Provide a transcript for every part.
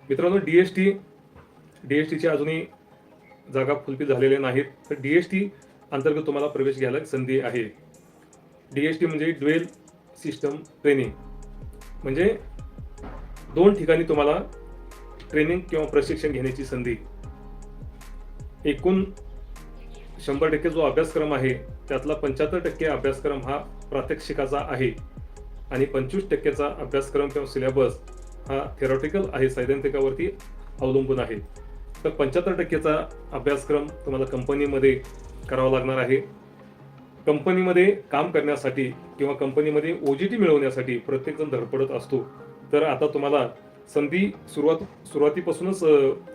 मित्रांनो, डीएसटीची अजूनही जागा फुलफिल झालेल्या नाहीत. तर डीएसटी अंतर्गत तुम्हाला प्रवेश घ्यायला संधी आहे. डीएसटी म्हणजे ड्युएल सिस्टम ट्रेनिंग, म्हणजे 2 ठिकाणी तुम्हाला ट्रेनिंग किंवा प्रशिक्षण घेण्याची संधी. एकूण 100% जो अभ्यासक्रम आहे त्यातला 75% अभ्यासक्रम हा प्रात्यक्षिकाचा आहे आणि 25%चा अभ्यासक्रम किंवा सिलेबस हा थेरॉटिकल आहे, सैद्धांतिकावरती अवलंबून आहे. तर 75%चा अभ्यासक्रम तुम्हाला कंपनीमध्ये करावा लागणार आहे. कंपनीमध्ये काम करण्यासाठी किंवा कंपनीमध्ये ओजीटी मिळवण्यासाठी प्रत्येकजण धडपडत असतो. तर आता तुम्हाला संधी सुरुवातीपासूनच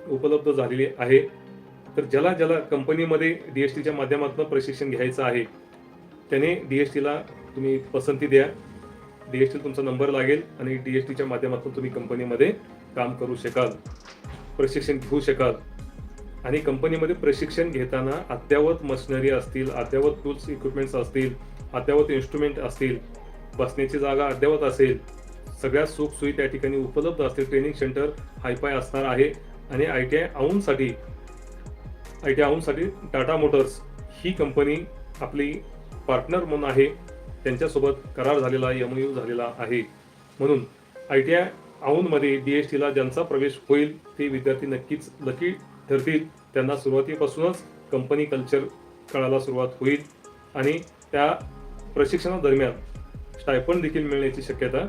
उपलब्ध झालेली आहे. तर ज्याला कंपनीमध्ये डीएसटीच्या माध्यमातून प्रशिक्षण घ्यायचं आहे त्याने डीएसटीला तुम्ही पसंती द्या. डीएसटी तुमचा नंबर लागेल आणि डीएसटीच्या माध्यमातून तुम्ही कंपनीमध्ये काम करू शकाल, प्रशिक्षण घेऊ शकाल. आणि कंपनीमध्ये प्रशिक्षण घेताना अद्ययावत मशिनरी असतील, अद्ययावत टूल्स इक्विपमेंट्स असतील, अद्ययावत इन्स्ट्रुमेंट असतील, बसण्याची जागा अद्ययावत असेल, सगळ्या सुखसोयी त्या ठिकाणी उपलब्ध असतील. ट्रेनिंग सेंटर हायफाय असणार आहे. आणि आयटीआय औंधसाठी टाटा मोटर्स ही कंपनी आपली पार्टनर म्हणून आहे. त्यांच्यासोबत करार झालेला, एमओयू झालेला आहे. म्हणून आयटीआय औंधमध्ये डीएसटीला ज्यांचा प्रवेश होईल ते विद्यार्थी नक्कीच लकी ठरतील. त्यांना सुरुवातीपासूनच कंपनी कल्चर कळायला सुरुवात होईल आणि त्या प्रशिक्षणादरम्यान स्टायफंड देखील मिळण्याची शक्यता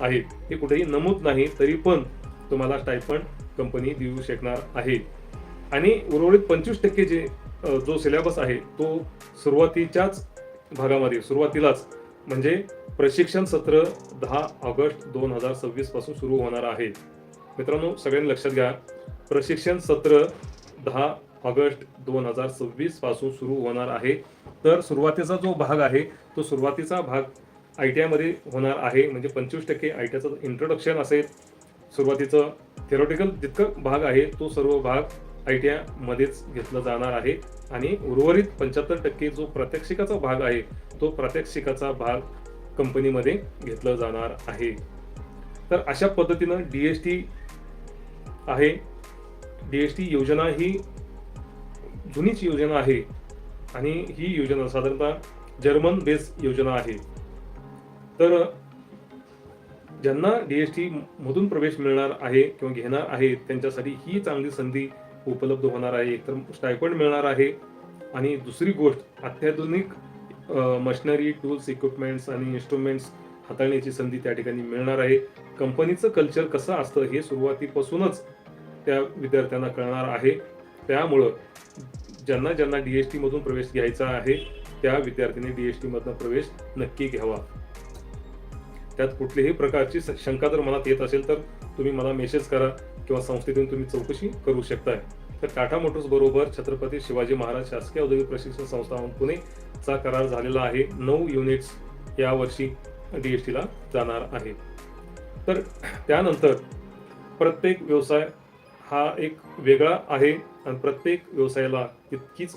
आहे. हे कुठेही नमूद नाही, तरी पण तुम्हाला स्टायफंड कंपनी देऊ शकणार आहे. आणि उर्वरित 25% जो सिलेबस आहे तो सुरुवातीलाच म्हणजे प्रशिक्षण सत्र 10 ऑगस्ट 2026 पासून सुरू होणार आहे. मित्रांनो, सगळ्यांनी लक्षात घ्या, प्रशिक्षण सत्र 10 ऑगस्ट 2026 पासून सुरू होणार आहे. तर सुरुवातीचा जो भाग आहे तो सुरुवातीचा भाग आयटीआय मध्ये होणार आहे. म्हणजे 25% आयटीआयचं इंट्रोडक्शन असेल. सुरुवातीचं थेरॉटिकल जितकं भाग आहे तो सर्व भाग आयटीआय मध्येच घेतला जाणार आहे आणि उर्वरित 75% जो प्रात्यक्षिकाचा भाग आहे तो प्रात्यक्षिकाचा भाग कंपनीमध्ये घेतला जाणार आहे. तर अशा पद्धतीनं डीएसटी आहे. डीएसटी योजना ही जुनीच योजना आहे आणि ही योजना साधारणतः जर्मन बेस योजना आहे. तर ज्यांना डीएसटी मधून प्रवेश मिळणार आहे किंवा घेणार आहे त्यांच्यासाठी ही चांगली संधी उपलब्ध होणार आहे. एकतर स्टायफंड मिळणार आहे आणि दुसरी गोष्ट अत्याधुनिक मशिनरी, टूल्स, इक्विपमेंट्स आणि इन्स्ट्रुमेंट्स हाताळण्याची संधी त्या ठिकाणी मिळणार आहे. कंपनीचं कल्चर कसं असतं हे सुरुवातीपासूनच त्या विद्यार्थ्यांना कळणार आहे. त्यामुळं ज्यांना डीएसटी मधून प्रवेश घ्यायचा आहे त्या विद्यार्थ्यांनी डीएसटी मधून प्रवेश नक्की घ्यावा. त्यात कुठलीही प्रकारची शंका जर मनात येत असेल तर तुम्ही मला मेसेज करा किंवा संस्थेतून तुम्ही चौकशी करू शकताय. तर टाटा मोटर्स बरोबर छत्रपती शिवाजी महाराज शासकीय औद्योगिक प्रशिक्षण संस्था पुणे चा करार झालेला आहे. 9 युनिट्स या वर्षी डीएसटीला जाणार आहे. तर त्यानंतर प्रत्येक व्यवसाय हा एक वेगळा आहे आणि प्रत्येक व्यवसायाला तितकीच